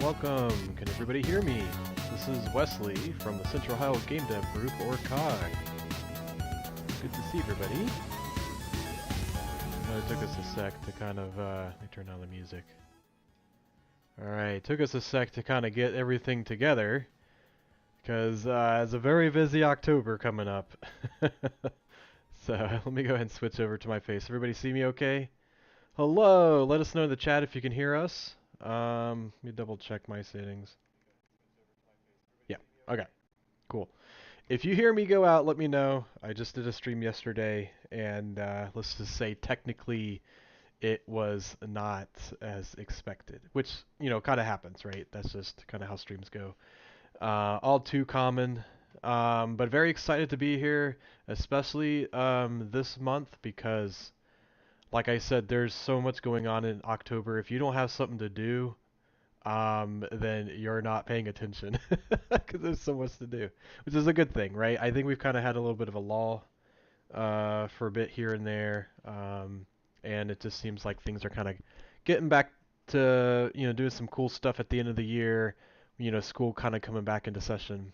Welcome. Can everybody hear me? This is Wesley from the Central Ohio GameDev group, or COGG. Good to see everybody. It took us a sec to kind of, let me turn down the music. Alright, took us a sec to kind of get everything together, because it's a very busy October coming up. So, let me go ahead and switch over to my face. Everybody see me okay? Hello! Let us know in the chat if you can hear us. Let me double check my settings. Yeah, okay, cool. If you hear me go out, let me know. I just did a stream yesterday, and let's just say technically it was not as expected, which, you know, kind of happens, right? That's just kind of how streams go. All too common, but very excited to be here, especially this month, because like I said, there's so much going on in October. If you don't have something to do, then you're not paying attention, because there's so much to do, which is a good thing, right? I think we've kind of had a little bit of a lull for a bit here and there, and it just seems like things are kind of getting back to, you know, doing some cool stuff at the end of the year, you know, school kind of coming back into session.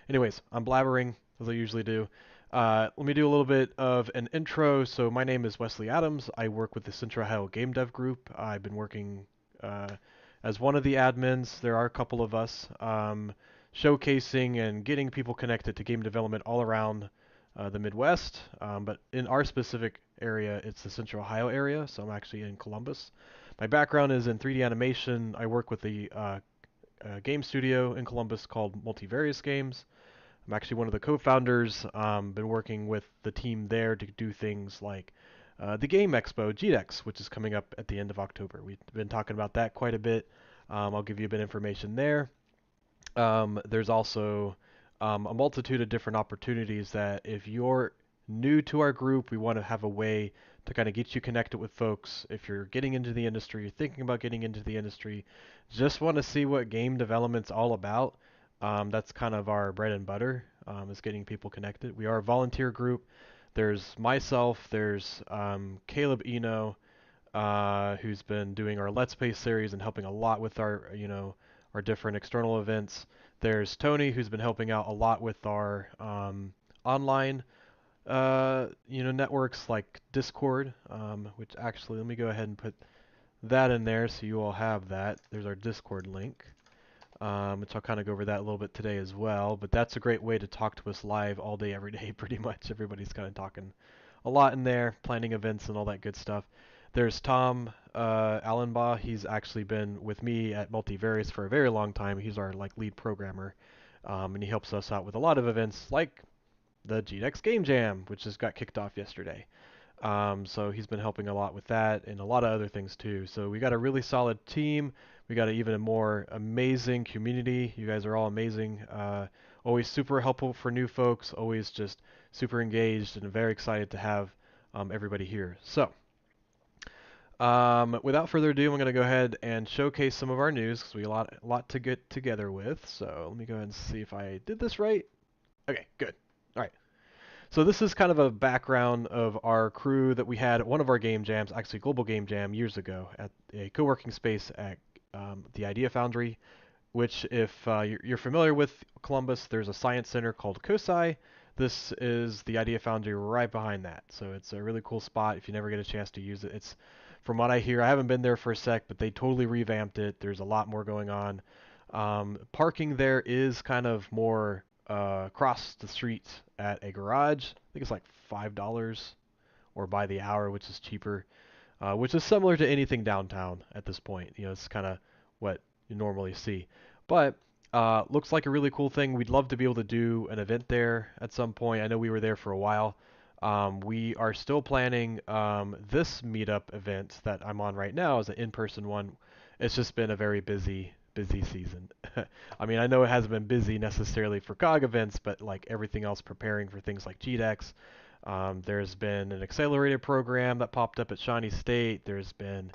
Anyways, I'm blabbering, as I usually do. Let me do a little bit of an intro. So my name is Wesley Adams. I work with the Central Ohio GameDev group. I've been working as one of the admins. There are a couple of us showcasing and getting people connected to game development all around the Midwest. But in our specific area, it's the Central Ohio area, so I'm actually in Columbus. My background is in 3D animation. I work with the game studio in Columbus called Multivarious Games. I'm actually one of the co-founders. Been working with the team there to do things like the Game Expo, GDEX, which is coming up at the end of October. We've been talking about that quite a bit. I'll give you a bit of information there. There's also a multitude of different opportunities that if you're new to our group, we want to have a way to kind of get you connected with folks. If you're getting into the industry, you're thinking about getting into the industry, just want to see what game development's all about. That's kind of our bread and butter, is getting people connected. We are a volunteer group. There's myself, there's Caleb Eno, who's been doing our Let's Play series and helping a lot with our, our different external events. There's Tony, who's been helping out a lot with our online, networks like Discord, which actually, let me go ahead and put that in there so you all have that. There's our Discord link, which I'll kind of go over that a little bit today as well. But that's a great way to talk to us live all day, every day, pretty much. Everybody's kind of talking a lot in there, planning events and all that good stuff. There's Tom Allenbaugh. He's actually been with me at Multivarious for a very long time. He's our lead programmer, and he helps us out with a lot of events like the GDEX Game Jam, which just got kicked off yesterday. So he's been helping a lot with that and a lot of other things too. So we got a really solid team. We got an even more amazing community. You guys are all amazing. Always super helpful for new folks. Always just super engaged and very excited to have everybody here. So without further ado, I'm going to go ahead and showcase some of our news because we have a lot to get together with. So let me go ahead and see if I did this right. Okay, good. All right. So this is kind of a background of our crew that we had at one of our game jams, actually Global Game Jam years ago, at a co-working space at the Idea Foundry, which if you're familiar with Columbus, there's a science center called COSI. This is the Idea Foundry right behind that. So it's a really cool spot if you never get a chance to use it. It's, from what I hear, I haven't been there for a sec, but they totally revamped it. There's a lot more going on. Parking there is kind of more across the street at a garage. I think it's like $5 or by the hour, which is cheaper, which is similar to anything downtown at this point. It's kind of what you normally see. But looks like a really cool thing. We'd love to be able to do an event there at some point. I know we were there for a while. We are still planning this meetup event that I'm on right now as an in-person one. It's just been a very busy season. I mean, I know it hasn't been busy necessarily for COGG events, but like everything else preparing for things like GDEX. There's been an accelerated program that popped up at Shawnee State. There's been,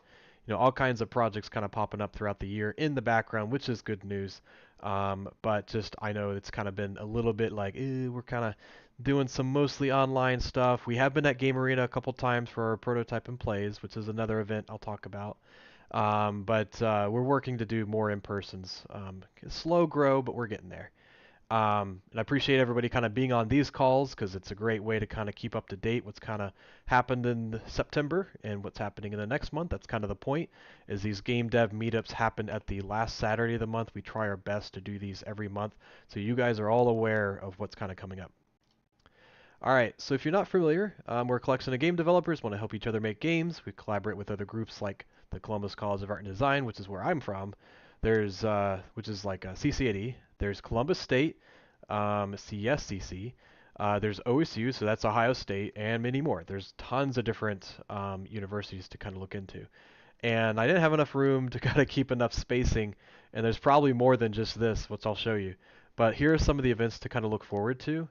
all kinds of projects kind of popping up throughout the year in the background, which is good news. But just, I know it's kind of been a little bit like, we're kind of doing some mostly online stuff. We have been at Game Arena a couple times for our prototype and plays, which is another event I'll talk about. But we're working to do more in-persons. Slow grow, but we're getting there. And I appreciate everybody kind of being on these calls because it's a great way to kind of keep up to date what's kind of happened in September and what's happening in the next month. That's kind of the point, is these game dev meetups happen at the last Saturday of the month. We try our best to do these every month, so you guys are all aware of what's kind of coming up. All right, so if you're not familiar, we're a collection of game developers, want to help each other make games. We collaborate with other groups like the Columbus College of Art and Design, which is where I'm from. There's, which is like a CCAD. There's Columbus State, CSCC. There's OSU, so that's Ohio State, and many more. There's tons of different universities to kind of look into. And I didn't have enough room to kind of keep enough spacing, and there's probably more than just this, which I'll show you. But here are some of the events to kind of look forward to.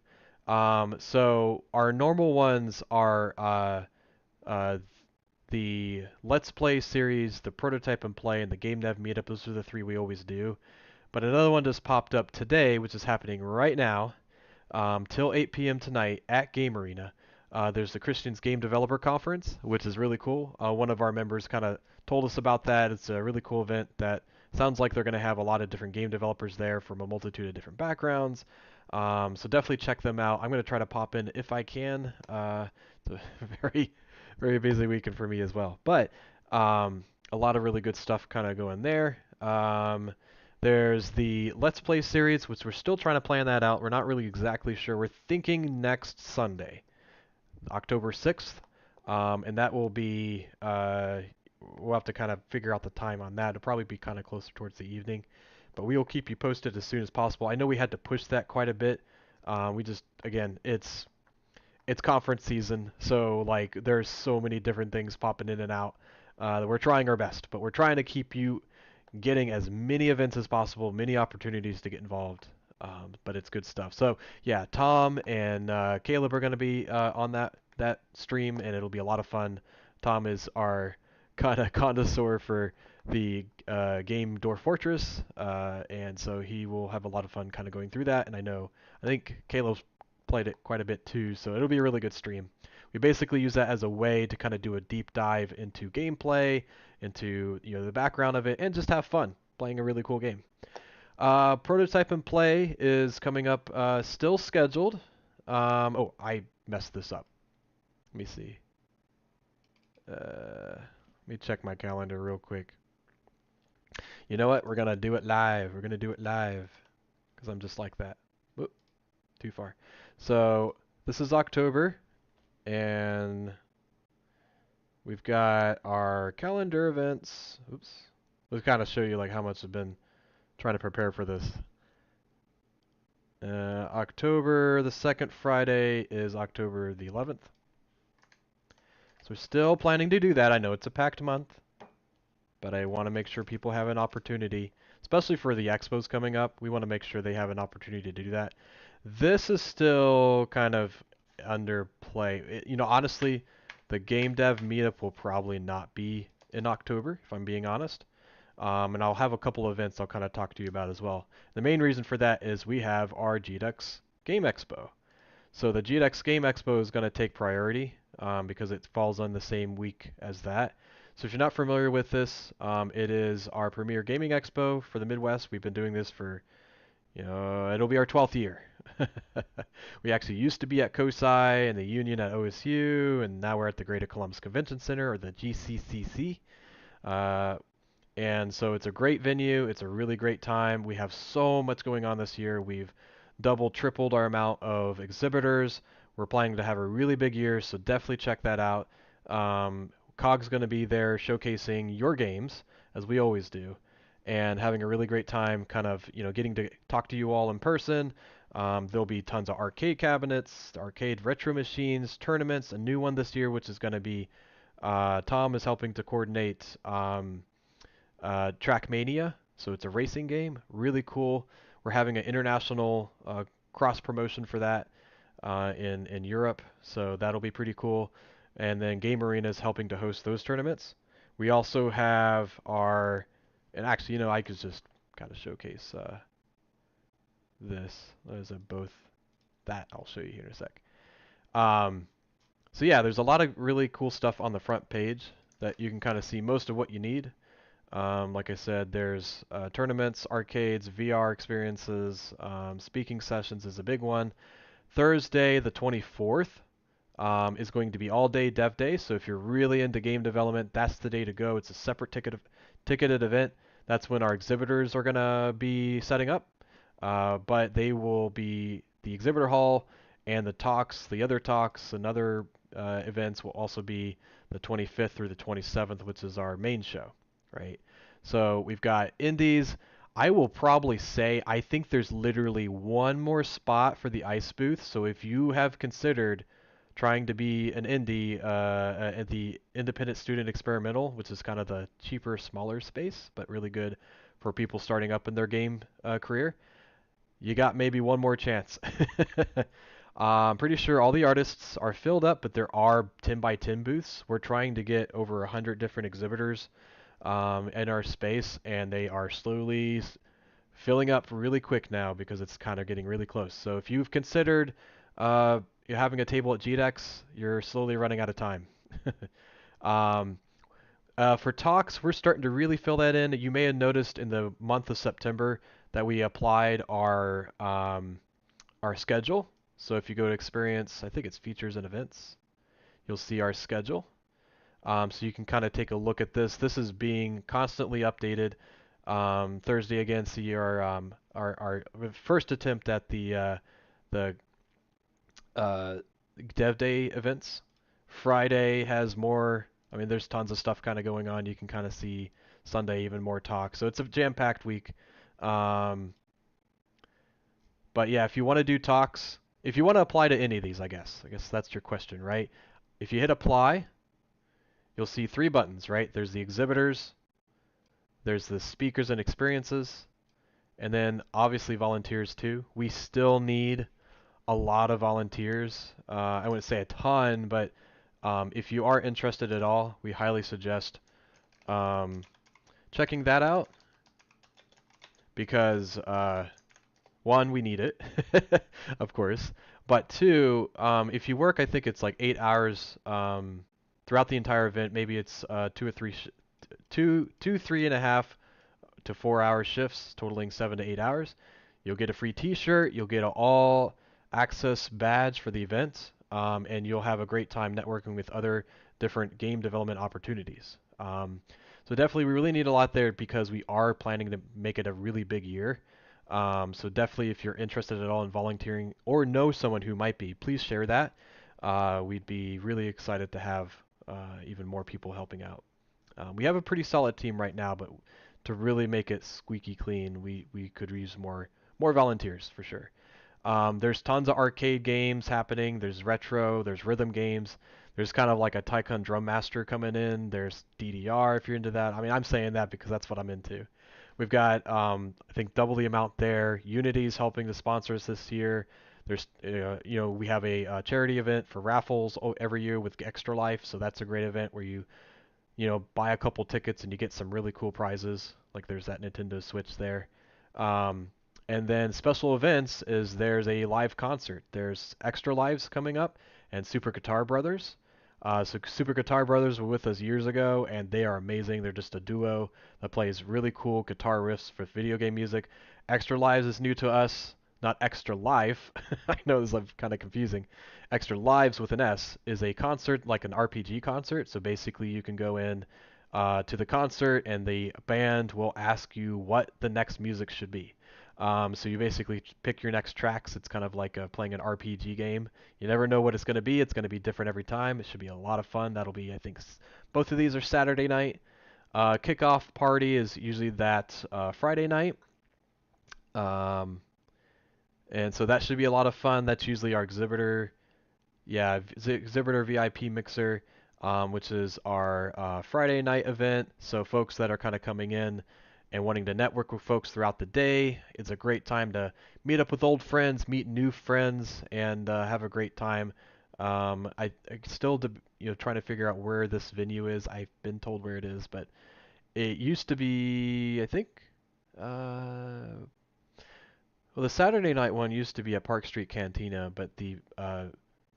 So our normal ones are the Let's Play series, the Prototype and Play, and the GameDev Meetup. Those are the three we always do. But another one just popped up today, which is happening right now, till 8 p.m. tonight at Game Arena. There's the Christians Game Developer Conference, which is really cool. One of our members kind of told us about that. It's a really cool event that sounds like they're going to have a lot of different game developers there from a multitude of different backgrounds. So definitely check them out. I'm going to try to pop in if I can. It's a very, very busy weekend for me as well. But a lot of really good stuff kind of going there. There's the Let's Play series, which we're still trying to plan that out. We're not really exactly sure. We're thinking next Sunday, October 6th. And that will be, we'll have to kind of figure out the time on that. It'll probably be kind of closer towards the evening. But we will keep you posted as soon as possible. I know we had to push that quite a bit. We just, again, it's conference season, so like there's so many different things popping in and out. We're trying our best, but we're trying to keep you getting as many events as possible, many opportunities to get involved. But it's good stuff. So yeah, Tom and Caleb are going to be on that stream, and it'll be a lot of fun. Tom is our kind of connoisseur for the game Dwarf Fortress, and so he will have a lot of fun kind of going through that. And I think Caleb's played it quite a bit too, so it'll be a really good stream. We basically use that as a way to kind of do a deep dive into gameplay, into the background of it, and just have fun playing a really cool game. Prototype and play is coming up, still scheduled. Oh, I messed this up. Let me see. Let me check my calendar real quick. You know what? We're gonna do it live. We're gonna do it live because I'm just like that. Whoop, too far. So this is October, and we've got our calendar events. Oops. Let's kind of show you like how much I've been trying to prepare for this. October, the second Friday is October the 11th. So we're still planning to do that. I know it's a packed month, but I want to make sure people have an opportunity, especially for the expos coming up. We want to make sure they have an opportunity to do that. This is still kind of under play. Honestly, the GameDev meetup will probably not be in October, if I'm being honest. And I'll have a couple of events I'll kind of talk to you about as well. The main reason for that is we have our GDEX Game Expo. So the GDEX Game Expo is going to take priority because it falls on the same week as that. So if you're not familiar with this, it is our premier gaming expo for the Midwest. We've been doing this for, it'll be our 12th year. We actually used to be at COSI and the Union at OSU, and now we're at the Greater Columbus Convention Center, or the GCCC. And so it's a great venue. It's a really great time. We have so much going on this year. We've doubled, tripled our amount of exhibitors. We're planning to have a really big year, so definitely check that out. COGG's going to be there showcasing your games, as we always do, and having a really great time kind of, getting to talk to you all in person. There'll be tons of arcade cabinets, arcade retro machines, tournaments, a new one this year, which is going to be, Tom is helping to coordinate Trackmania. So it's a racing game, really cool. We're having an international cross promotion for that in Europe, so that'll be pretty cool. And then Game Arena is helping to host those tournaments. We also have our, and actually, I could just kind of showcase this. Those are both that I'll show you here in a sec. So yeah, there's a lot of really cool stuff on the front page that you can kind of see most of what you need. Like I said, there's tournaments, arcades, VR experiences, speaking sessions is a big one. Thursday, the 24th, is going to be all-day dev day. So if you're really into game development, that's the day to go. It's a separate ticketed event. That's when our exhibitors are going to be setting up. But they will be the exhibitor hall, and the other talks and other events will also be the 25th through the 27th, which is our main show. Right? So we've got indies. I will probably say I think there's literally one more spot for the ice booth. So if you have considered trying to be an indie at the Independent Student Experimental, which is kind of the cheaper, smaller space, but really good for people starting up in their game career, you got maybe one more chance. I'm pretty sure all the artists are filled up, but there are 10 by 10 booths. We're trying to get over 100 different exhibitors in our space, and they are slowly filling up really quick now because it's kind of getting really close. So if you've considered having a table at GDEX, you're slowly running out of time. For talks, we're starting to really fill that in. You may have noticed in the month of September that we applied our schedule. So if you go to Experience, I think it's Features and Events, you'll see our schedule. So you can kind of take a look at this. This is being constantly updated. Thursday again, see our first attempt at the Dev Day events. Friday has more. I mean, there's tons of stuff kind of going on. You can kind of see Sunday even more talk. So it's a jam-packed week. But yeah, if you want to do talks, if you want to apply to any of these, I guess that's your question, right? If you hit apply, you'll see 3 buttons, right? There's the exhibitors, there's the speakers and experiences, and then obviously volunteers too. We still need a lot of volunteers. I wouldn't say a ton, but If you are interested at all, we highly suggest um, checking that out because one, we need it, of course, but two, if you work, I think it's like 8 hours throughout the entire event. Maybe it's 3.5 to 4 hour shifts, totaling 7 to 8 hours. You'll get a free T-shirt. You'll get an all access badge for the event, and you'll have a great time networking with other different game development opportunities. So definitely, we really need a lot there because we are planning to make it a really big year. So definitely, if you're interested at all in volunteering or know someone who might be, please share that. We'd be really excited to have even more people helping out. We have a pretty solid team right now, but to really make it squeaky clean, we could use more volunteers for sure. There's tons of arcade games happening. There's retro. There's rhythm games. There's kind of like a Tycoon Drum Master coming in. There's DDR if you're into that. I mean, I'm saying that because that's what I'm into. We've got I think double the amount there. Unity's helping to sponsor us this year. There's we have a charity event for raffles every year with Extra Life, so that's a great event where you buy a couple tickets and you get some really cool prizes. Like there's that Nintendo Switch there. Um, and then special events is there's a live concert. There's Extra Lives coming up and Super Guitar Brothers. So Super Guitar Brothers were with us years ago, and they are amazing. They're just a duo that plays really cool guitar riffs for video game music. Extra Lives is new to us, not Extra Life. I know this is kind of confusing. Extra Lives with an S is a concert like an RPG concert. So basically, you can go in to the concert, and the band will ask you what the next music should be. So you basically pick your next tracks. It's kind of like playing an RPG game. You never know what it's going to be. It's going to be different every time. It should be a lot of fun. That'll be, I think, both of these are Saturday night. Kickoff party is usually that Friday night. Um, and so that should be a lot of fun. That's usually our exhibitor. Yeah, exhibitor VIP mixer, which is our Friday night event. So folks that are kind of coming in and wanting to network with folks throughout the day, it's a great time to meet up with old friends, meet new friends, and have a great time. I still trying to figure out where this venue is. I've been told where it is, but it used to be, I think. Well, the Saturday night one used to be at Park Street Cantina, but the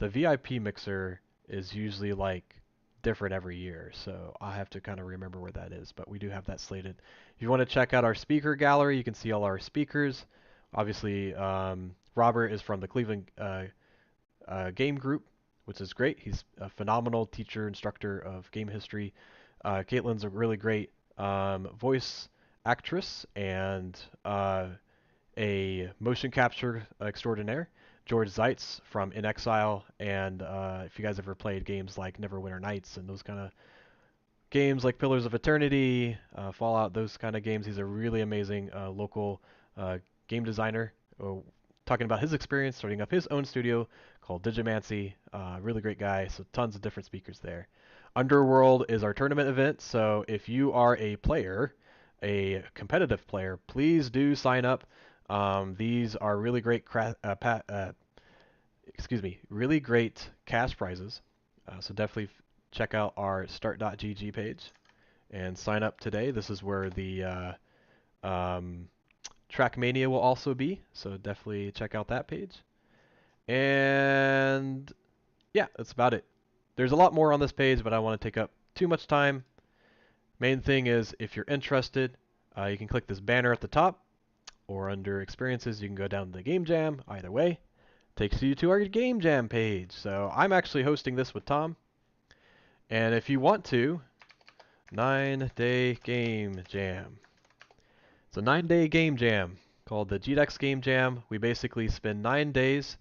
VIP mixer is usually like different every year, so I have to kind of remember where that is. But we do have that slated. If you want to check out our speaker gallery, you can see all our speakers. Obviously, Robert is from the Cleveland Game Group, which is great. He's a phenomenal teacher, instructor of game history. Caitlin's a really great voice actress and a motion capture extraordinaire, George Zeitz from In Exile, and if you guys ever played games like Neverwinter Nights and those kind of games like Pillars of Eternity, Fallout, those kind of games, he's a really amazing local game designer. Talking about his experience starting up his own studio called Digimancy. Really great guy, so tons of different speakers there. Underworld is our tournament event, so if you are a player, a competitive player, please do sign up. These are really great really great cash prizes. So definitely check out our start.gg page and sign up today. This is where the Trackmania will also be, so definitely check out that page. And yeah, that's about it. There's a lot more on this page, but I don't want to take up too much time. Main thing is, if you're interested, you can click this banner at the top, or under experiences, you can go down to the Game Jam. Either way, takes you to our Game Jam page. So I'm actually hosting this with Tom. And if you want to, 9-day Game Jam. It's a 9-day Game Jam called the GDEX Game Jam. We basically spend 9 days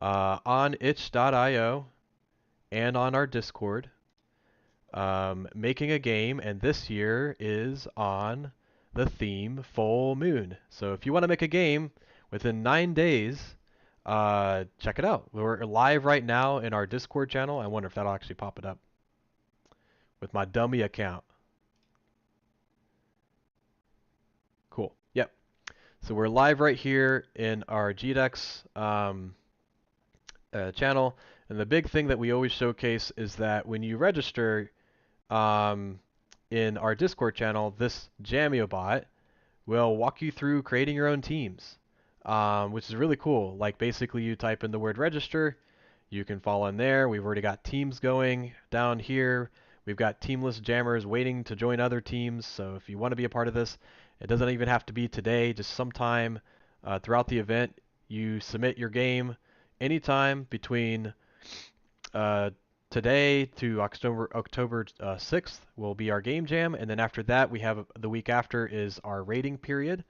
on itch.io and on our Discord making a game, and this year is on the theme Full Moon. So if you want to make a game within 9 days, check it out. We're live right now in our Discord channel. I wonder if that'll actually pop it up with my dummy account. Cool. Yep. So we're live right here in our GDEX channel, And the big thing that we always showcase is that when you register um, in our Discord channel, this Jamio bot will walk you through creating your own teams, which is really cool. Like basically you type in the word register, you can fall in there. We've already got teams going down here. We've got teamless jammers waiting to join other teams. So if you want to be a part of this, it doesn't even have to be today, just sometime throughout the event. You submit your game anytime between uh, today to October 6th will be our game jam, and then after that we have the week after is our rating period,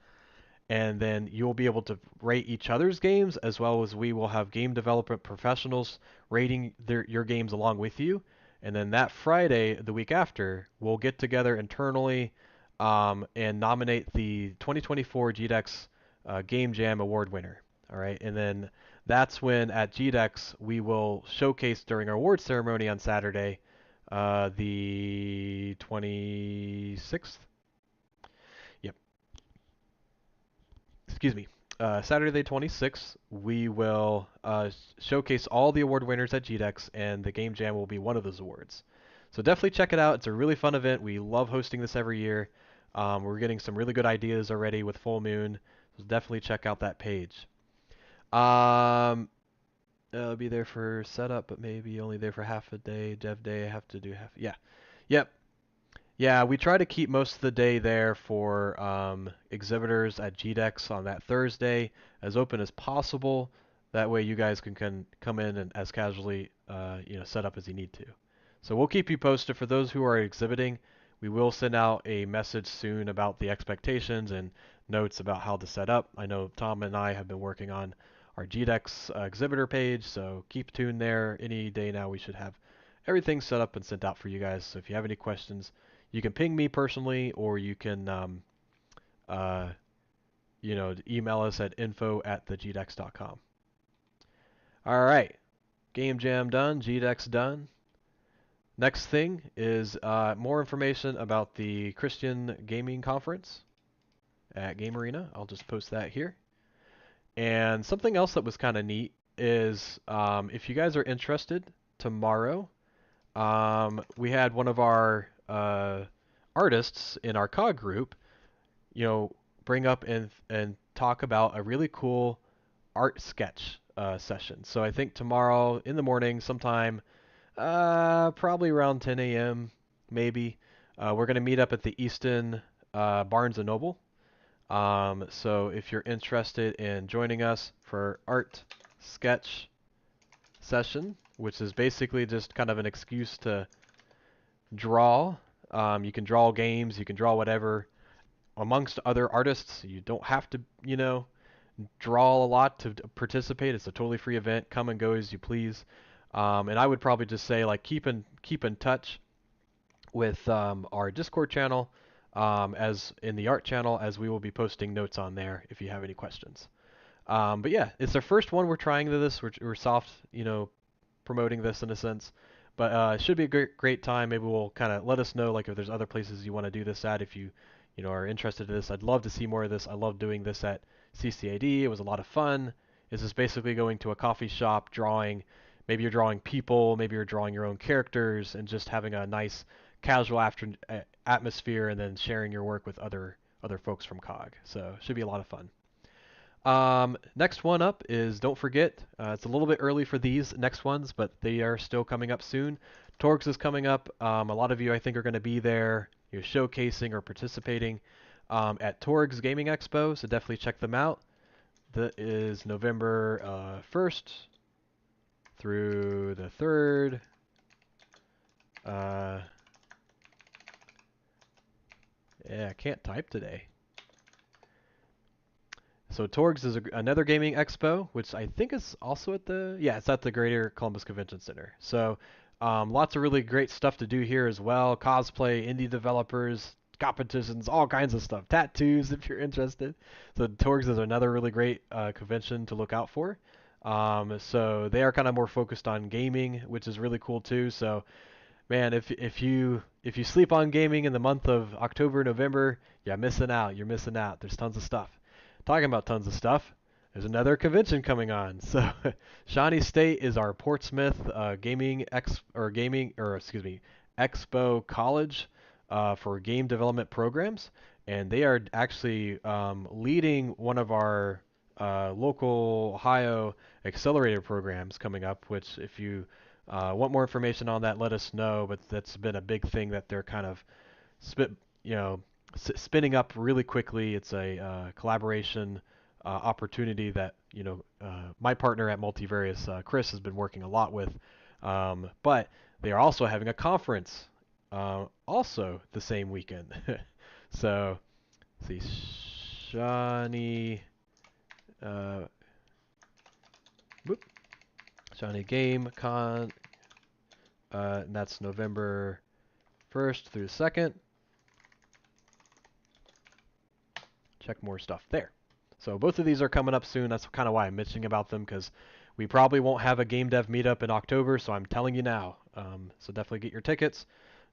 and then you'll be able to rate each other's games as well as we will have game development professionals rating your games along with you. And then that Friday, the week after, we'll get together internally and nominate the 2024 GDEX Game Jam Award winner. All right, and then that's when at GDEX we will showcase during our award ceremony on Saturday, the 26th. Yep, excuse me. Saturday the 26th, we will showcase all the award winners at GDEX, and the Game Jam will be one of those awards. So definitely check it out. It's a really fun event. We love hosting this every year. We're getting some really good ideas already with Full Moon. So definitely check out that page. I'll be there for setup, but maybe only there for half a day. Dev day, I have to do half. Yeah. Yep. Yeah, we try to keep most of the day there for exhibitors at GDEX on that Thursday as open as possible. That way you guys can come in and as casually set up as you need to. So we'll keep you posted. For those who are exhibiting, we will send out a message soon about the expectations and notes about how to set up. I know Tom and I have been working on our GDEX exhibitor page, so keep tuned there. Any day now we should have everything set up and sent out for you guys. So if you have any questions, you can ping me personally, or you can, email us at info@thegdex.com. All right, Game Jam done, GDEX done. Next thing is more information about the Christian Gaming Conference at Game Arena. I'll just post that here. And something else that was kind of neat is if you guys are interested, tomorrow we had one of our artists in our COGG group, bring up and talk about a really cool art sketch session. So I think tomorrow in the morning, sometime, probably around 10 a.m. maybe, we're going to meet up at the Easton Barnes & Noble. So if you're interested in joining us for art sketch session, which is basically just kind of an excuse to draw. You can draw games, you can draw whatever amongst other artists. You don't have to, draw a lot to participate. It's a totally free event. Come and go as you please. And I would probably just say, like, keep in touch with our Discord channel, as in the art channel, as we will be posting notes on there if you have any questions. But yeah, it's our first one we're trying this. We're soft, promoting this in a sense. But it should be a great time. Maybe we'll kind of let us know, like, if there's other places you want to do this at. If you are interested in this, I'd love to see more of this. I love doing this at CCAD. It was a lot of fun. This is basically going to a coffee shop, drawing. Maybe you're drawing people. Maybe you're drawing your own characters, and just having a nice casual atmosphere, and then sharing your work with other folks from COGG. So it should be a lot of fun. Next one up is, don't forget, it's a little bit early for these next ones, but they are still coming up soon. Torgs is coming up. A lot of you, I think, are going to be there, showcasing or participating at Torgs Gaming Expo, so definitely check them out. That is November 1st through the 3rd. Yeah, I can't type today. So Torgs is another gaming expo, which I think is also at it's at the Greater Columbus Convention Center. So lots of really great stuff to do here as well. Cosplay, indie developers, competitions, all kinds of stuff. Tattoos if you're interested. So Torgs is another really great convention to look out for. So they are kind of more focused on gaming, which is really cool too. So man, if you sleep on gaming in the month of October, November, you're missing out. You're missing out. There's tons of stuff. Talking about tons of stuff, there's another convention coming on. So Shawnee State is our Portsmouth Expo College for game development programs, and they are actually leading one of our local Ohio accelerator programs coming up. Which, if you want more information on that, let us know. But that's been a big thing that they're kind of spit, you know, spinning up really quickly. It's a collaboration opportunity that my partner at Multivarious, Chris, has been working a lot with. But they are also having a conference, also the same weekend. So, let's see, Shawnee, uh, whoop, Shawnee Game Con, and that's November 1st through 2nd. Check more stuff there. So both of these are coming up soon. That's kind of why I'm mentioning about them, because we probably won't have a GameDev meetup in October, so I'm telling you now. So definitely get your tickets.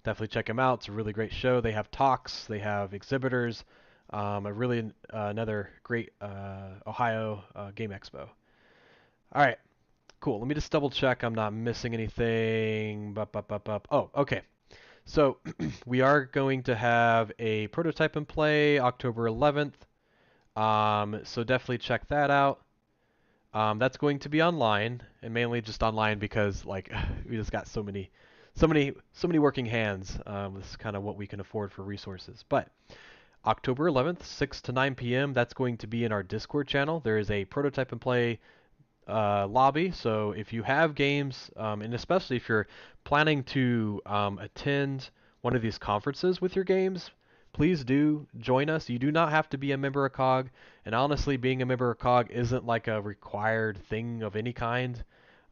Definitely check them out. It's a really great show. They have talks. They have exhibitors. Another great Ohio Game Expo. All right, cool. Let me just double check I'm not missing anything. Oh, okay. So we are going to have a prototype and play October 11th. So definitely check that out. That's going to be online, and mainly just online because like we just got so many working hands. This is kind of what we can afford for resources. But October 11th, 6 to 9 p.m. That's going to be in our Discord channel. There is a prototype and play lobby. So if you have games, and especially if you're planning to attend one of these conferences with your games, please do join us. You do not have to be a member of COGG, and honestly, being a member of COGG isn't like a required thing of any kind.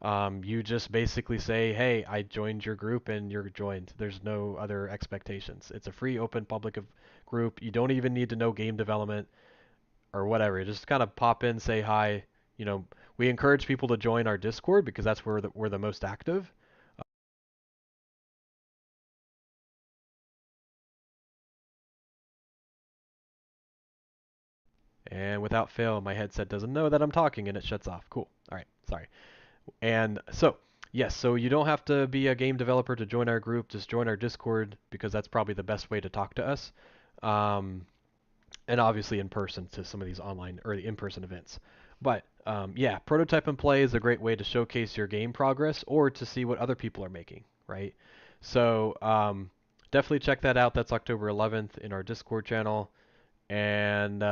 You just basically say, hey, I joined your group and you're joined. There's no other expectations. It's a free, open, public group. You don't even need to know game development or whatever. Just kind of pop in, say hi. We encourage people to join our Discord because that's where we're the most active. And without fail, my headset doesn't know that I'm talking and it shuts off. Cool. All right. Sorry. And so, yes, so you don't have to be a game developer to join our group. Just join our Discord because that's probably the best way to talk to us. And obviously in person to some of these online or the in-person events. But yeah, prototype and play is a great way to showcase your game progress or to see what other people are making, right? So definitely check that out. That's October 11th in our Discord channel. And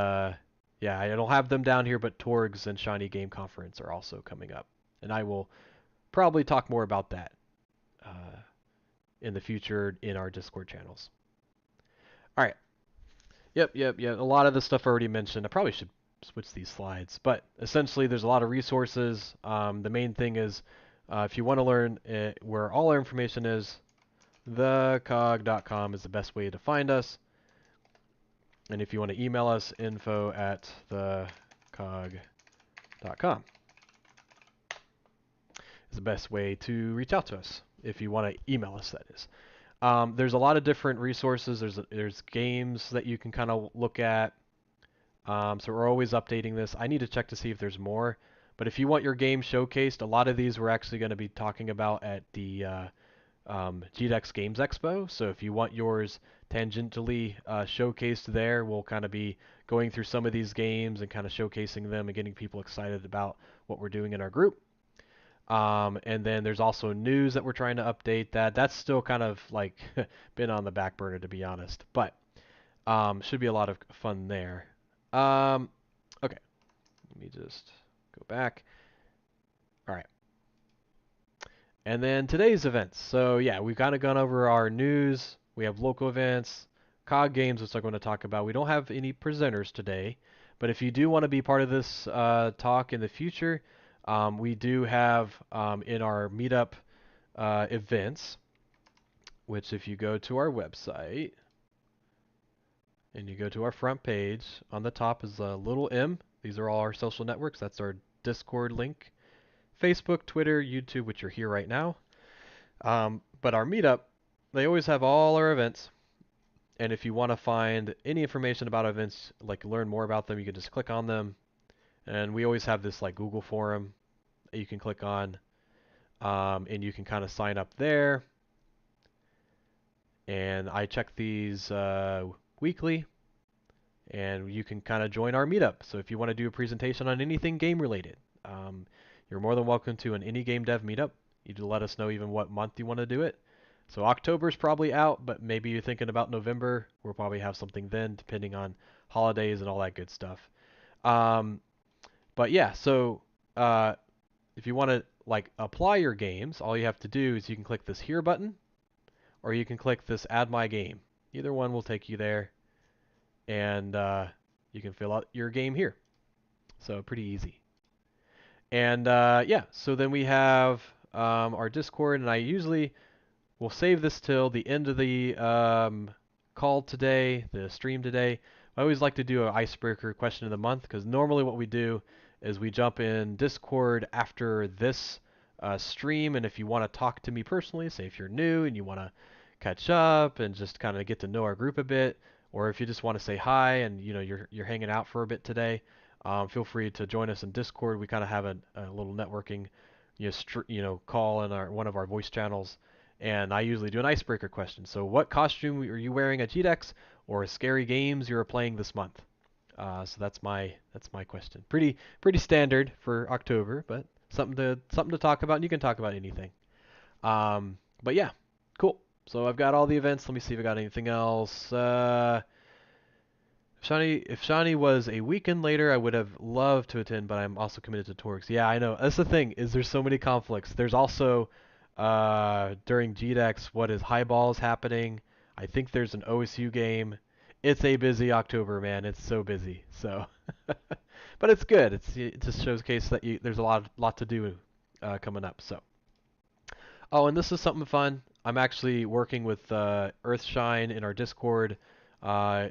yeah, I don't have them down here, but Torgs and Shiny Game Conference are also coming up. And I will probably talk more about that in the future in our Discord channels. All right. Yep. A lot of the stuff already mentioned. I probably should switch these slides, but essentially there's a lot of resources. The main thing is if you want to learn where all our information is, thecog.com is the best way to find us. And if you want to email us, info@thecog.com is the best way to reach out to us. If you want to email us, that is. There's a lot of different resources. There's games that you can kind of look at. So we're always updating this. I need to check to see if there's more. But if you want your game showcased, a lot of these we're actually going to be talking about at the GDEX Games Expo. So if you want yours tangentially showcased there, we'll kind of be going through some of these games and kind of showcasing them and getting people excited about what we're doing in our group. And then there's also news that we're trying to update. That's still kind of like been on the back burner, to be honest. But should be a lot of fun there. Okay, let me just go back. All right. And then today's events. So yeah, we've kind of gone over our news. We have local events, COG games, which I'm going to talk about. We don't have any presenters today, but if you do want to be part of this talk in the future, we do have in our Meetup events, which if you go to our website and you go to our front page, on the top is a little M. These are all our social networks. That's our Discord link. Facebook, Twitter, YouTube, which are here right now. But our Meetup, they always have all our events. And if you want to find any information about events, like learn more about them, you can just click on them. And we always have this like Google forum that you can click on, and you can kind of sign up there. And I check these weekly, and you can kind of join our meetup. So if you want to do a presentation on anything game related, you're more than welcome to an any GameDev meetup. You just let us know even what month you want to do it. So October's probably out, but maybe you're thinking about November. We'll probably have something then, depending on holidays and all that good stuff. But yeah, so if you want to like apply your games, all you have to do is you can click this here button, or you can click this add my game. Either one will take you there, and you can fill out your game here. So pretty easy. And yeah, so then we have our Discord, and I usually will save this till the end of the call today, the stream today. I always like to do an icebreaker question of the month, because normally what we do is we jump in Discord after this stream, and if you want to talk to me personally, say if you're new and you want to catch up and just kind of get to know our group a bit, or if you just want to say hi and you're hanging out for a bit today, feel free to join us in Discord. We kind of have a little networking call in one of our voice channels, and I usually do an icebreaker question. So what costume are you wearing at GDEX, or scary games you're playing this month? So that's my question. Pretty standard for October, but something to talk about. And you can talk about anything. But yeah, cool. So I've got all the events. Let me see if I got anything else. If Shawnee was a weekend later, I would have loved to attend, but I'm also committed to Torx. Yeah, I know. That's the thing, is there's so many conflicts. There's also during GDEX, what is Highballs happening? I think there's an OSU game. It's a busy October, man. It's so busy. So, but it's good. It just shows case that there's a lot to do coming up. So, oh, and this is something fun. I'm actually working with Earthshine in our Discord.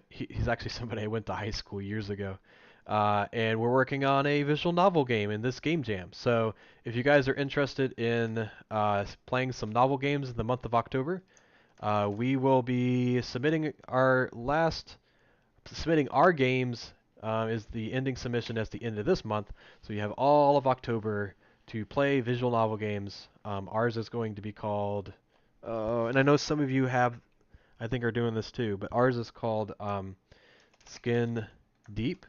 He's actually somebody I went to high school years ago. And we're working on a visual novel game in this game jam. So if you guys are interested in playing some novel games in the month of October, we will be submitting our games. Is the ending submission at the end of this month. So you have all of October to play visual novel games. Ours is going to be called, and I know some of you I think are doing this too, but ours is called Skin Deep.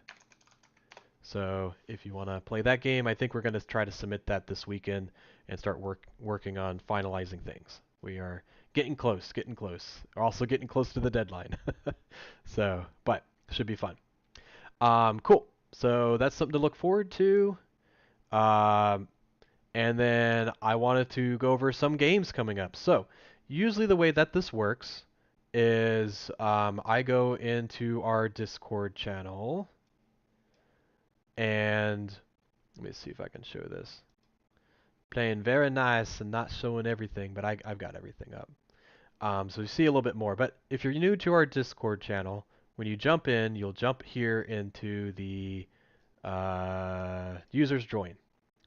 So if you want to play that game, I think we're going to try to submit that this weekend and start working on finalizing things. We are getting close. We're also getting close to the deadline. So, but should be fun. Cool. So that's something to look forward to. And then I wanted to go over some games coming up. So usually the way that this works is I go into our Discord channel, and let me see if I can show this. Playing very nice and not showing everything, but I've got everything up. So you see a little bit more. But if you're new to our Discord channel, when you jump in, you'll jump here into the users join,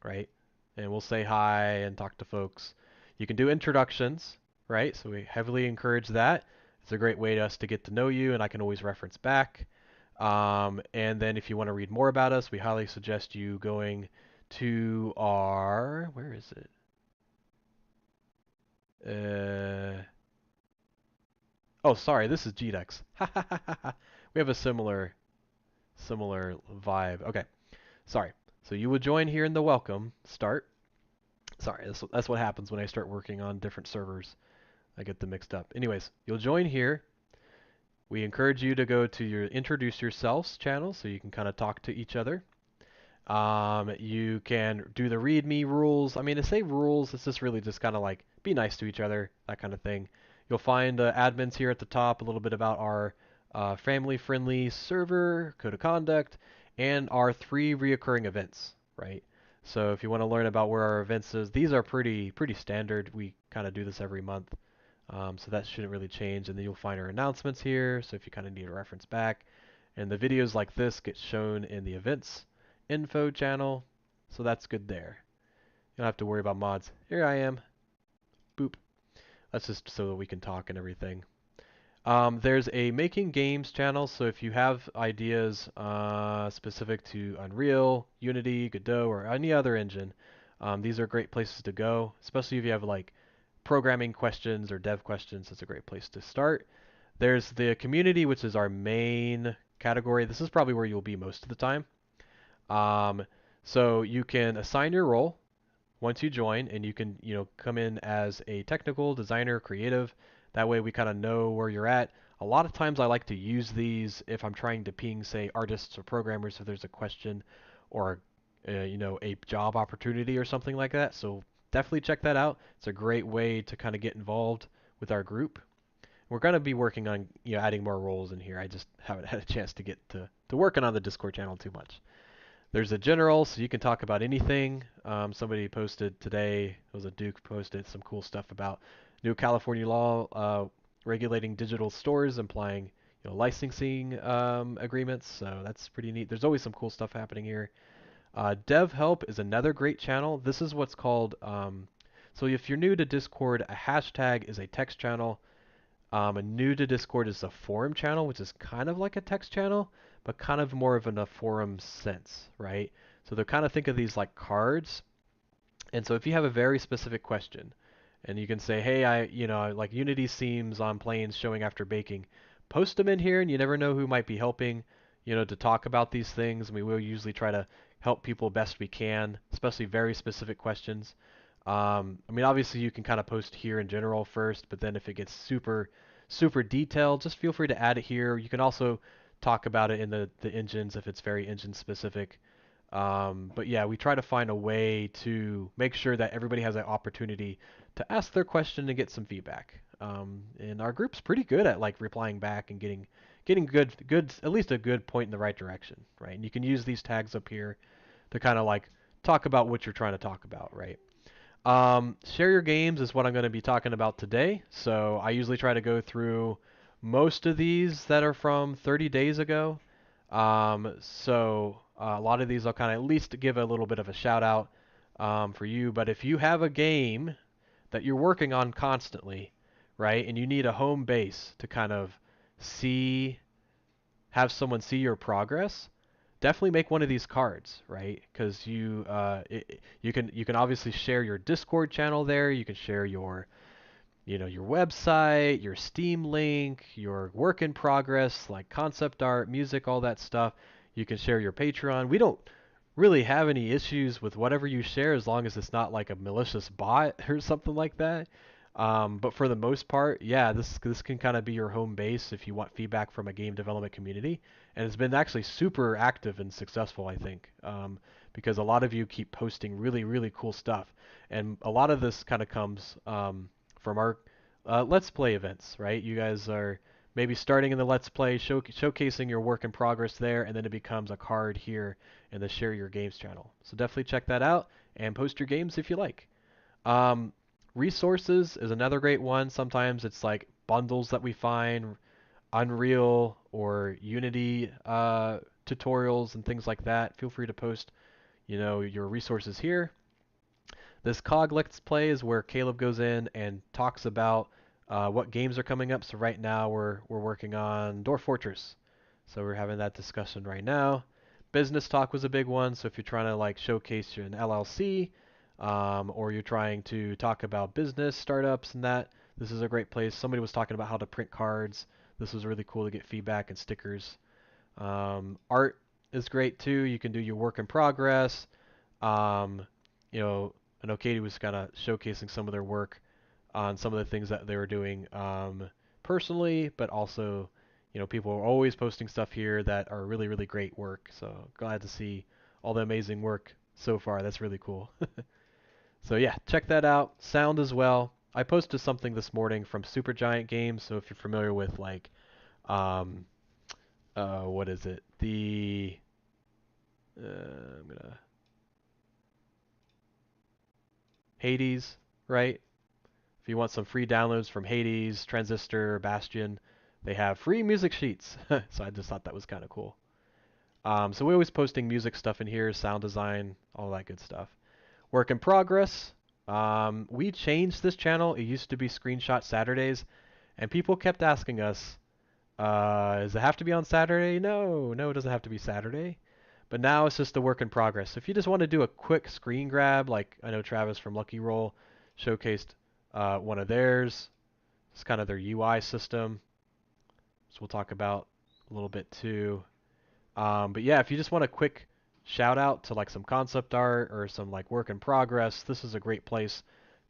right? And we'll say hi and talk to folks. You can do introductions, right? So we heavily encourage that. It's a great way to us to get to know you, and I can always reference back. And then if you want to read more about us, we highly suggest you going to our, where is it? Oh, sorry, this is GDEX. We have a similar vibe. Okay, sorry. So you would join here in the welcome start. Sorry, that's what happens when I start working on different servers. I get them mixed up. Anyways, you'll join here. We encourage you to go to your introduce yourselves channel so you can kind of talk to each other. You can do the readme rules. I mean, to say rules, it's just really just kind of like be nice to each other, that kind of thing. You'll find admins here at the top, a little bit about our family-friendly server, code of conduct, and our 3 reoccurring events, right? So if you want to learn about where our events is, these are pretty standard. We kind of do this every month. So that shouldn't really change. And then you'll find our announcements here. So if you kind of need a reference back. And the videos like this get shown in the events info channel. So that's good there. You don't have to worry about mods. Here I am. Boop. That's just so that we can talk and everything. There's a making games channel, so if you have ideas specific to Unreal, Unity, Godot, or any other engine, these are great places to go, especially if you have like programming questions or dev questions. It's a great place to start. There's the community, which is our main category. This is probably where you'll be most of the time. Um, so you can assign your role once you join, and you can, come in as a technical designer, creative. That way we kind of know where you're at. A lot of times I like to use these if I'm trying to ping, say, artists or programmers if there's a question or, a job opportunity or something like that. So definitely check that out. It's a great way to kind of get involved with our group. We're going to be working on, adding more roles in here. I just haven't had a chance to get to working on the Discord channel too much. There's a general, so you can talk about anything. Somebody posted today, it was a Duke posted some cool stuff about new California law regulating digital stores, implying licensing agreements. So that's pretty neat. There's always some cool stuff happening here. Dev Help is another great channel. This is what's called, so if you're new to Discord, a hashtag is a text channel. A new to Discord is a forum channel, which is kind of like a text channel, but kind of more of in a forum sense, right? So they're kind of think of these like cards. And so if you have a very specific question, and you can say, hey, I like Unity seams on planes showing after baking, post them in here, and you never know who might be helping, to talk about these things. And we will usually try to help people best we can, especially very specific questions. I mean, obviously you can kind of post here in general first, but then if it gets super, super detailed, just feel free to add it here. You can also talk about it in the engines if it's very engine specific. But yeah, we try to find a way to make sure that everybody has an opportunity to ask their question and get some feedback. And our group's pretty good at like replying back and getting good at least a good point in the right direction, right? And you can use these tags up here to kind of like talk about what you're trying to talk about, right? Share your games is what I'm going to be talking about today. So I usually try to go through most of these that are from 30 days ago. A lot of these I'll kind of at least give a little bit of a shout out for you. But if you have a game that you're working on constantly, right, and you need a home base to kind of see, have someone see your progress, definitely make one of these cards, right? Because you can obviously share your Discord channel there. You can share your website, your Steam link, your work in progress, like concept art, music, all that stuff. You can share your Patreon. We don't really have any issues with whatever you share as long as it's not like a malicious bot or something like that. But for the most part, yeah, this can kind of be your home base if you want feedback from a game development community. And it's been actually super active and successful, I think, because a lot of you keep posting really, really cool stuff. And a lot of this kind of comes from our Let's Play events, right? You guys are maybe starting in the Let's Play, showcasing your work in progress there, and then it becomes a card here in the Share Your Games channel. So definitely check that out and post your games if you like. Um, Resources is another great one. Sometimes it's like bundles that we find, Unreal or Unity tutorials and things like that. Feel free to post, your resources here. This COGG Let's Play is where Caleb goes in and talks about what games are coming up. So right now we're working on Dwarf Fortress. So we're having that discussion right now. Business Talk was a big one. So if you're trying to like showcase an LLC, or you're trying to talk about business startups and that, this is a great place. Somebody was talking about how to print cards. This was really cool to get feedback and stickers. Art is great too. You can do your work in progress. Um, I know Katie was kind of showcasing some of their work on some of the things that they were doing personally, but also, people are always posting stuff here that are really, really great work. So glad to see all the amazing work so far. That's really cool. So yeah, check that out. Sound as well. I posted something this morning from Supergiant Games. So if you're familiar with like, um, what is it? I'm gonna Hades, right? If you want some free downloads from Hades, Transistor, Bastion, they have free music sheets. So I just thought that was kind of cool. So we're always posting music stuff in here, sound design, all that good stuff. Work in progress. We changed this channel. It used to be Screenshot Saturdays, And people kept asking us, does it have to be on Saturday? No, no, it doesn't have to be Saturday. But now it's just a work in progress. If you just want to do a quick screen grab, like I know Travis from Lucky Roll showcased one of theirs. It's kind of their UI system. So we'll talk about a little bit too. But yeah, if you just want a quick shout out to like some concept art or some like work in progress, this is a great place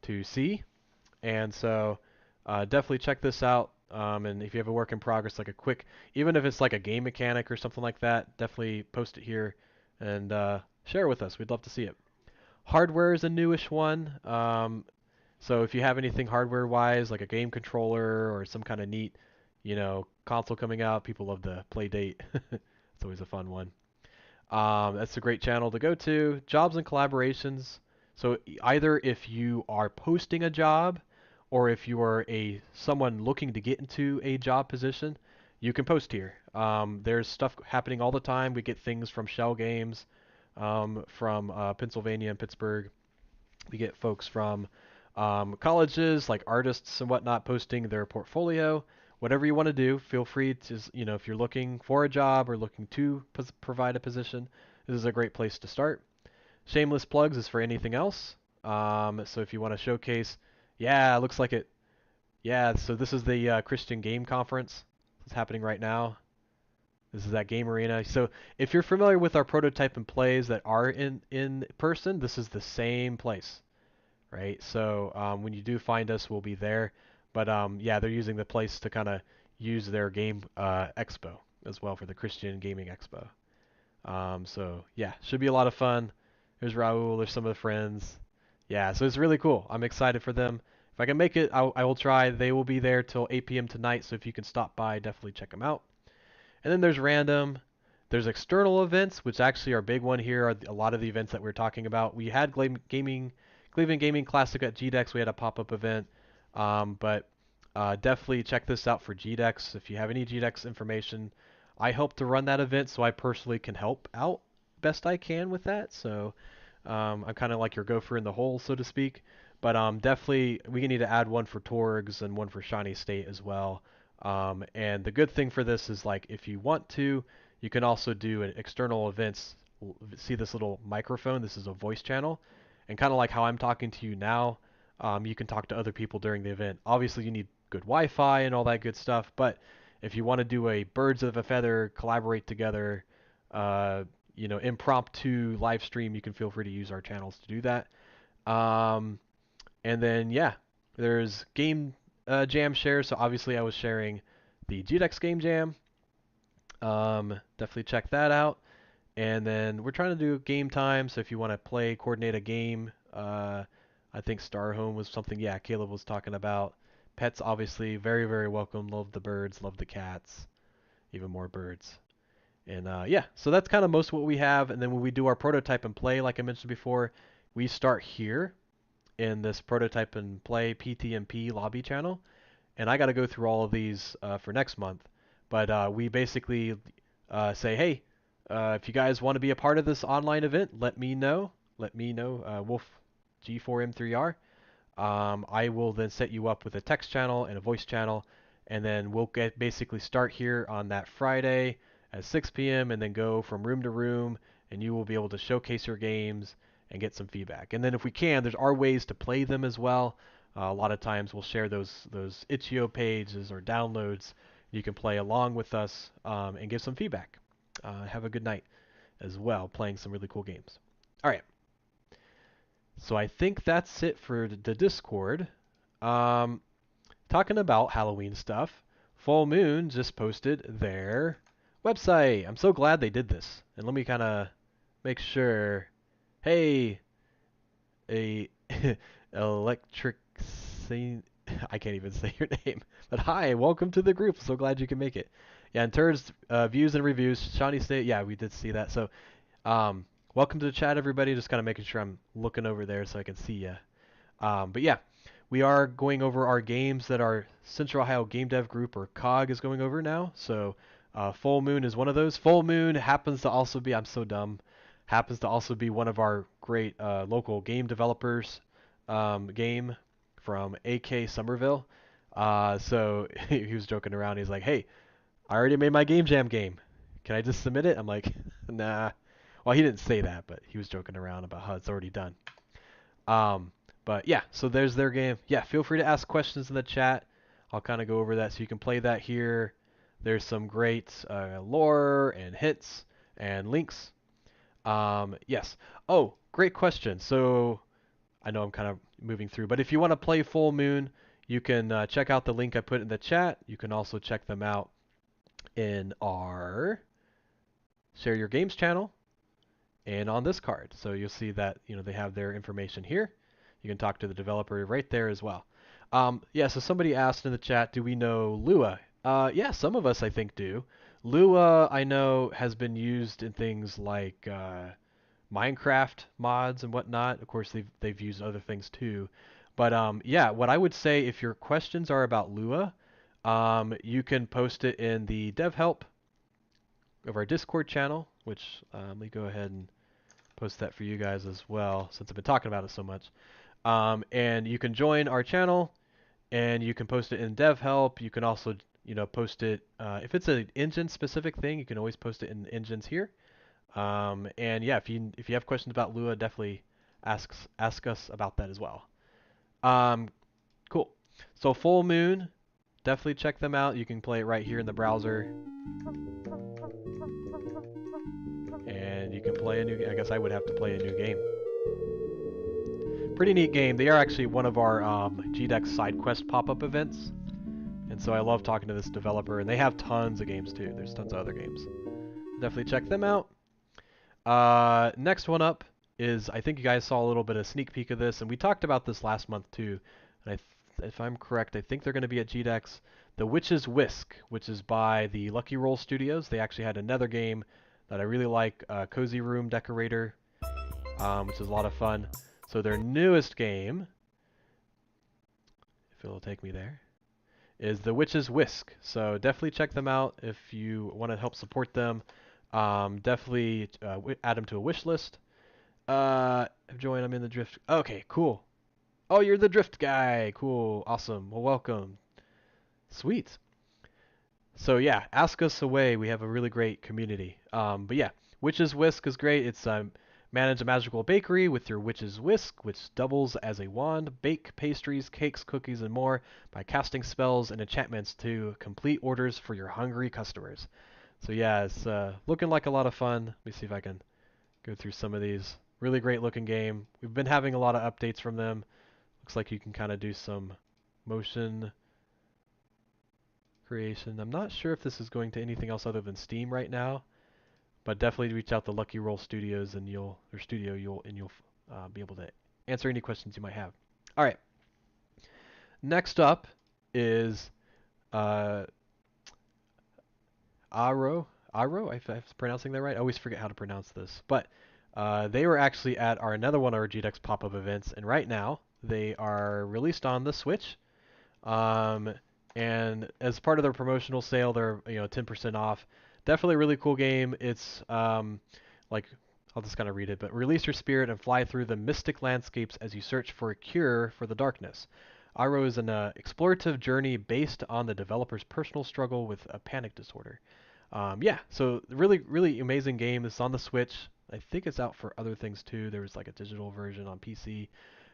to see. And so definitely check this out. And if you have a work in progress, like a quick, even if it's like a game mechanic or something like that, definitely post it here and share it with us. We'd love to see it. Hardware is a newish one. So if you have anything hardware-wise, like a game controller or some kind of neat, console coming out, people love the play date. It's always a fun one. That's a great channel to go to. Jobs and collaborations. So either if you are posting a job or if you are someone looking to get into a job position, you can post here. There's stuff happening all the time. We get things from Shell Games, from Pennsylvania and Pittsburgh. We get folks from colleges, like artists and whatnot, posting their portfolio. Whatever you want to do, feel free to, if you're looking for a job or looking to provide a position, this is a great place to start. Shameless plugs is for anything else. So if you want to showcase, yeah, it looks like it. Yeah, so this is the Christian Game Conference. It's happening right now. This is that game arena. So if you're familiar with our prototype and plays that are in person, this is the same place, right? So when you do find us, we'll be there. But yeah, they're using the place to kind of use their game expo as well for the Christian Gaming Expo. So yeah, should be a lot of fun. There's Raul, there's some of the friends. Yeah, so it's really cool. I'm excited for them. If I can make it, I will try. They will be there till 8 p.m. tonight, so if you can stop by, definitely check them out. And then there's random. There's external events, which actually are a big one here. Are a lot of the events that we're talking about. We had Cleveland Gaming Classic at GDEX. We had a pop-up event, but definitely check this out for GDEX. If you have any GDEX information, I help to run that event, so I personally can help out best I can with that. So I'm kind of like your gopher in the hole, so to speak. But definitely, we need to add one for Torgs and one for Shawnee State as well. And the good thing for this is like if you want to, you can also do an external events. See this little microphone? This is a voice channel. And kind of like how I'm talking to you now, you can talk to other people during the event. Obviously, you need good Wi-Fi and all that good stuff. But if you want to do a birds of a feather, collaborate together, impromptu live stream, you can feel free to use our channels to do that. And then, yeah, there's game jam shares. So obviously I was sharing the GDEX game jam. Definitely check that out. And then we're trying to do game time. So if you want to coordinate a game, I think Star Home was something, yeah, Caleb was talking about. Pets, obviously, very, very welcome. Love the birds, love the cats, even more birds. And yeah, so that's kind of most of what we have. And then when we do our prototype and play, like I mentioned before, we start here in this prototype and play PTMP lobby channel. And I got to go through all of these for next month. But we basically say, hey, if you guys want to be a part of this online event, let me know. Let me know, Wolf G4M3R. I will then set you up with a text channel and a voice channel. And then we'll basically start here on that Friday at 6 p.m. and then go from room to room. And you will be able to showcase your games and get some feedback. And then if we can, there's our ways to play them as well. A lot of times we'll share those itch.io pages or downloads. You can play along with us and give some feedback. Have a good night as well, playing some really cool games. All right. So I think that's it for the Discord. Talking about Halloween stuff, Full Moon just posted their website. I'm so glad they did this. And let me kind of make sure. Hey, a electric I can't even say your name. But hi, welcome to the group. So glad you can make it. Yeah, in terms views and reviews, Shawnee State, yeah, we did see that. So welcome to the chat, everybody. Just kind of making sure I'm looking over there so I can see you. But yeah, we are going over our games that our Central Ohio GameDev group, or COGG, is going over now. So Full Moon is one of those. Full Moon happens to also be, I'm so dumb, happens to also be one of our great local game developers game from AK Somerville. So he was joking around. He's like, "Hey, I already made my Game Jam game. Can I just submit it?" I'm like, "Nah." Well, he didn't say that, but he was joking around about how it's already done. Um, but yeah, so there's their game. Yeah, feel free to ask questions in the chat. I'll kind of go over that so you can play that here. There's some great lore and hits and links. Yes. Oh, great question. So I know I'm kind of moving through, but if you want to play Full Moon, you can check out the link I put in the chat. You can also check them out in our Share Your Games channel and on this card. So you'll see that they have their information here. You can talk to the developer right there as well. Yeah, so somebody asked in the chat, do we know Lua? Yeah, some of us I think do. Lua, I know, has been used in things like Minecraft mods and whatnot. Of course, they've used other things too. But yeah, what I would say if your questions are about Lua, you can post it in the dev help of our Discord channel, which let me go ahead and post that for you guys as well, since I've been talking about it so much. And you can join our channel, and you can post it in dev help. You can also, post it if it's an engine specific thing. You can always post it in engines here. And yeah, if you have questions about Lua, definitely ask us about that as well. Um, cool. So Full Moon, definitely check them out. You can play it right here in the browser, and you can play a new. I guess I would have to play a new game. Pretty neat game. They are actually one of our GDEX side quest pop-up events, and so I love talking to this developer. And they have tons of games too. There's tons of other games. Definitely check them out. Next one up is, I think you guys saw a little bit of sneak peek of this, and we talked about this last month too. And if I'm correct, I think they're going to be at GDEX. The Witch's Whisk, which is by the Lucky Roll Studios. They actually had another game that I really like, Cozy Room Decorator, which is a lot of fun. So their newest game, if it'll take me there, is The Witch's Whisk. So definitely check them out if you want to help support them. Definitely add them to a wish list. Join. I'm in the drift. Okay, cool. Oh, you're the drift guy. Cool. Awesome. Well, welcome. Sweet. So yeah, ask us away. We have a really great community. But yeah, Witch's Whisk is great. It's manage a magical bakery with your Witch's Whisk, which doubles as a wand. Bake pastries, cakes, cookies, and more by casting spells and enchantments to complete orders for your hungry customers. So yeah, it's looking like a lot of fun. Let me see if I can go through some of these. Really great looking game. We've been having a lot of updates from them. Looks like you can kind of do some motion creation. I'm not sure if this is going to anything else other than Steam right now, but definitely reach out to Lucky Roll Studios and you'll be able to answer any questions you might have. All right. Next up is uh, Aro. Aro, if I'm pronouncing that right. I always forget how to pronounce this, but they were actually at another one of our GDEX pop-up events, and right now they are released on the Switch. Um, and as part of their promotional sale, they're 10% off. Definitely a really cool game. It's like I'll just kind of read it, but release your spirit and fly through the mystic landscapes as you search for a cure for the darkness. Aro is an explorative journey based on the developer's personal struggle with a panic disorder. Yeah, so really, really amazing game. It's on the Switch. I think it's out for other things too. There was like a digital version on PC.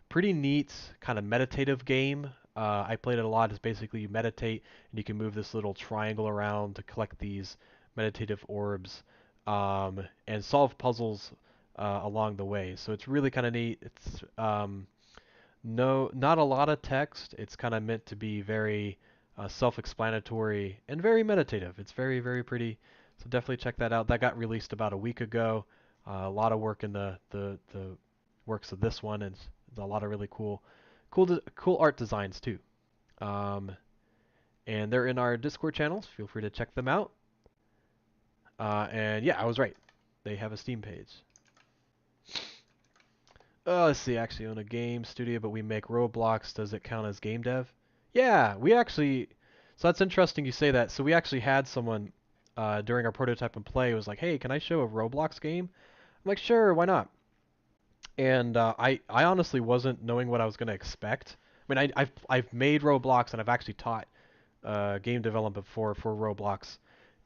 Pretty neat, kind of meditative game. I played it a lot. It's basically you meditate and you can move this little triangle around to collect these meditative orbs and solve puzzles along the way. So it's really kind of neat. It's not a lot of text. It's kind of meant to be very self-explanatory and very meditative. It's very, very pretty. So definitely check that out. That got released about a week ago. A lot of work in the works of this one, and a lot of really cool art designs too. Um, and they're in our Discord channels. Feel free to check them out. And yeah, I was right. They have a Steam page. Let's see. Actually, own a game studio, but we make Roblox. Does it count as game dev? Yeah, we actually. So that's interesting you say that. So we actually had someone during our prototype and play was like, "Hey, can I show a Roblox game?" I'm like, "Sure, why not?" And I honestly wasn't knowing what I was going to expect, I mean, I've made Roblox and I've actually taught game development before for Roblox,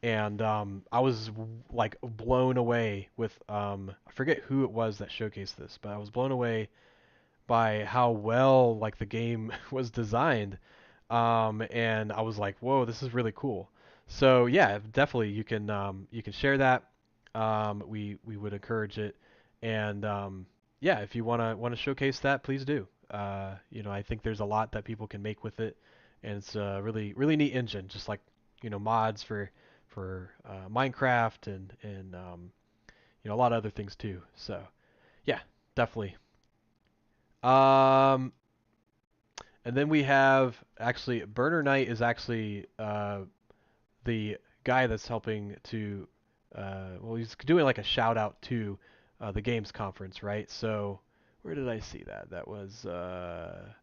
and I was like blown away with I forget who it was that showcased this, but I was blown away by how well like the game was designed, and I was like, whoa, this is really cool. So yeah, definitely you can share that. We would encourage it, and yeah, if you wanna showcase that, please do. I think there's a lot that people can make with it, and it's a really neat engine, just like mods for Minecraft and a lot of other things too. So yeah, definitely. Um, and then we have actually Burner Knight is actually the guy that's helping to well, he's doing like a shout out to the games conference, right? So where did I see that? That was oh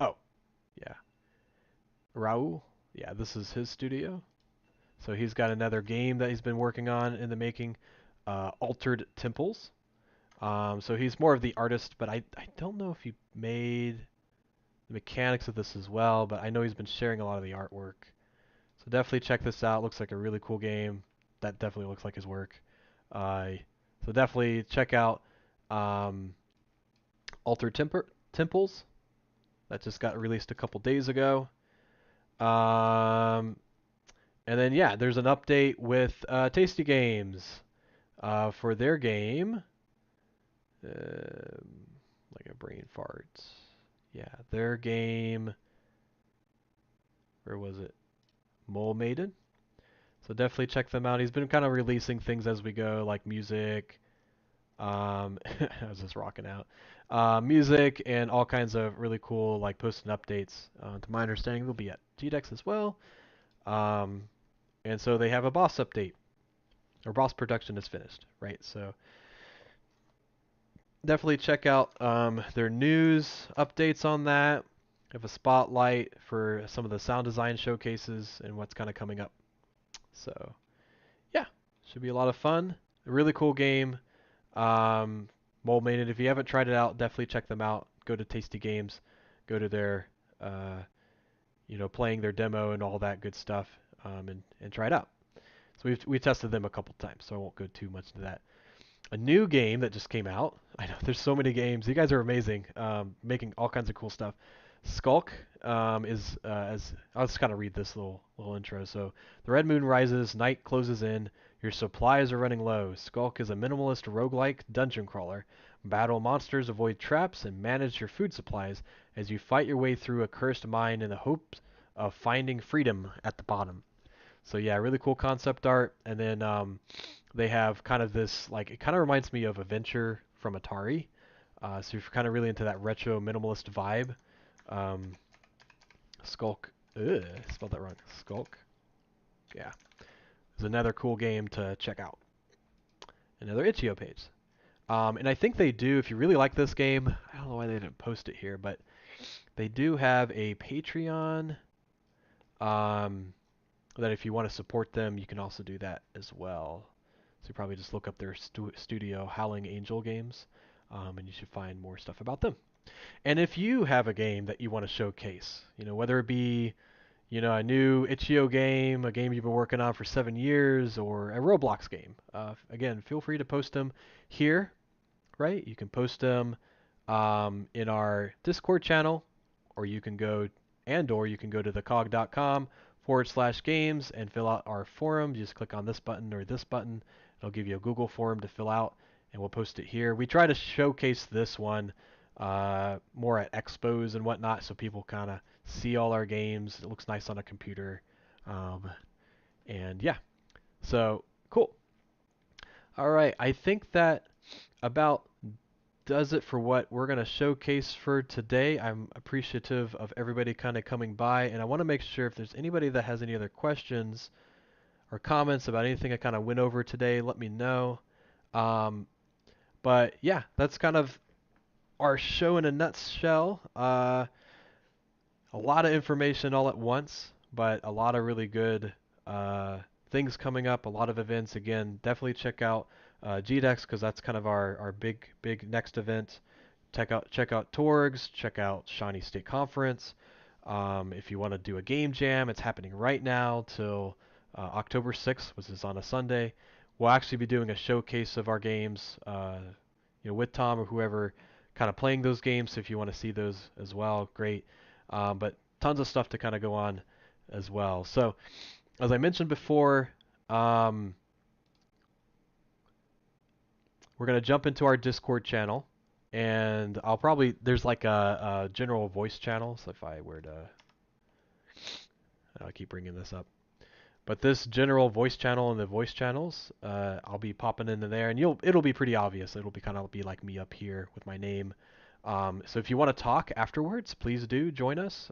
yeah, Raul. Yeah, this is his studio. So he's got another game that he's been working on in the making, Altered Temples. So he's more of the artist, but I don't know if he made the mechanics of this as well, but I know he's been sharing a lot of the artwork. So definitely check this out. Looks like a really cool game. That definitely looks like his work. Uh, so definitely check out um, Temples. That just got released a couple days ago. Um, and then yeah, there's an update with Tasty Games for their game. Like a brain fart. Yeah, their game. Where was it? Mole Maiden. So definitely check them out. He's been kind of releasing things as we go, like music. I was just rocking out. Music and all kinds of really cool, like posting updates. To my understanding, they'll be at GDEX as well. Um, and so they have a boss update, or boss production is finished, right? So definitely check out their news updates on that. Have a spotlight for some of the sound design showcases and what's kind of coming up. So yeah, should be a lot of fun. A really cool game. Mold Made It. If you haven't tried it out, definitely check them out. Go to Tasty Games. Go to their, playing their demo and all that good stuff, and try it out. So we tested them a couple times, so I won't go too much into that. A new game that just came out. I know there's so many games. You guys are amazing, making all kinds of cool stuff. Skulk is as I'll just kind of read this little intro. So the red moon rises, night closes in, your supplies are running low. Skulk is a minimalist roguelike dungeon crawler. Battle monsters, avoid traps, and manage your food supplies as you fight your way through a cursed mine in the hopes of finding freedom at the bottom. So yeah, really cool concept art. And then they have kind of this, like, it kind of reminds me of Adventure from Atari. So if you're kind of really into that retro minimalist vibe, um, Skulk, ugh, spelled that wrong. Skulk, yeah, is another cool game to check out. Another itch.io page. And I think they do, if you really like this game, I don't know why they didn't post it here, but they do have a Patreon. That if you want to support them, you can also do that as well. So you probably just look up their studio, Howling Angel Games, and you should find more stuff about them. And if you have a game that you want to showcase, whether it be, a new itch.io game, a game you've been working on for 7 years, or a Roblox game, again, feel free to post them here, right? You can post them in our Discord channel, or you can go to thecogg.com/games and fill out our forum. You just click on this button or this button. It'll give you a Google form to fill out, and we'll post it here. We try to showcase this one more at expos and whatnot, so people kind of see all our games. It looks nice on a computer, and yeah, so cool. All right, I think that about does it for what we're going to showcase for today. I'm appreciative of everybody kind of coming by, and I want to make sure if there's anybody that has any other questions or comments about anything I kind of went over today, let me know. But yeah, that's kind of our show in a nutshell. A lot of information all at once, but a lot of really good things coming up, a lot of events. Again, definitely check out GDEX because that's kind of our big next event. check out Torgs, check out Shawnee State Conference. If you want to do a game jam, it's happening right now till October 6th, which is on a Sunday. We'll actually be doing a showcase of our games, with Tom or whoever kind of playing those games. So if you want to see those as well, great. But tons of stuff to kind of go on as well. So as I mentioned before, we're going to jump into our Discord channel, and there's like a general voice channel. So if I were to, I'll keep bringing this up. But this general voice channel and the voice channels, I'll be popping into there, and it'll be pretty obvious. It'll be kind of be like me up here with my name. So if you want to talk afterwards, please do join us.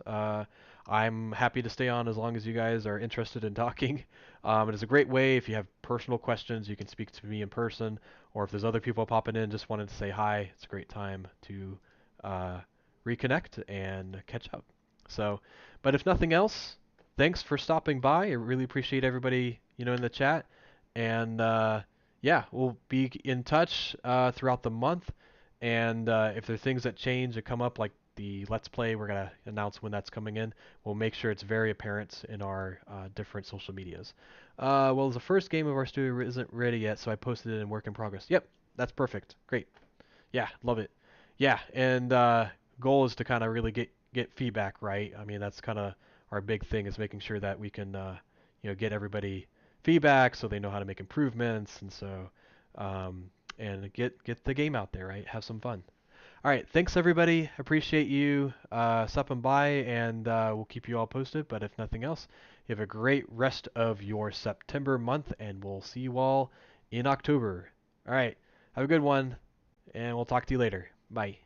I'm happy to stay on as long as you guys are interested in talking. It is a great way if you have personal questions, you can speak to me in person, or if there's other people popping in just wanting to say hi, it's a great time to reconnect and catch up. So, but if nothing else, thanks for stopping by. I really appreciate everybody, in the chat. And yeah, we'll be in touch throughout the month. And if there are things that change that come up, like the Let's Play, we're going to announce when that's coming in. We'll make sure it's very apparent in our different social medias. Well, the first game of our studio isn't ready yet, so I posted it in work in progress. Yep, that's perfect. Great. Yeah, love it. Yeah, and goal is to kind of really get feedback, right? I mean, that's kind of our big thing, is making sure that we can get everybody feedback so they know how to make improvements, and so and get the game out there, right? Have some fun. All right, thanks everybody. Appreciate you stopping by, and we'll keep you all posted. But if nothing else, you have a great rest of your September month, and we'll see you all in October. All right, have a good one, and we'll talk to you later. Bye.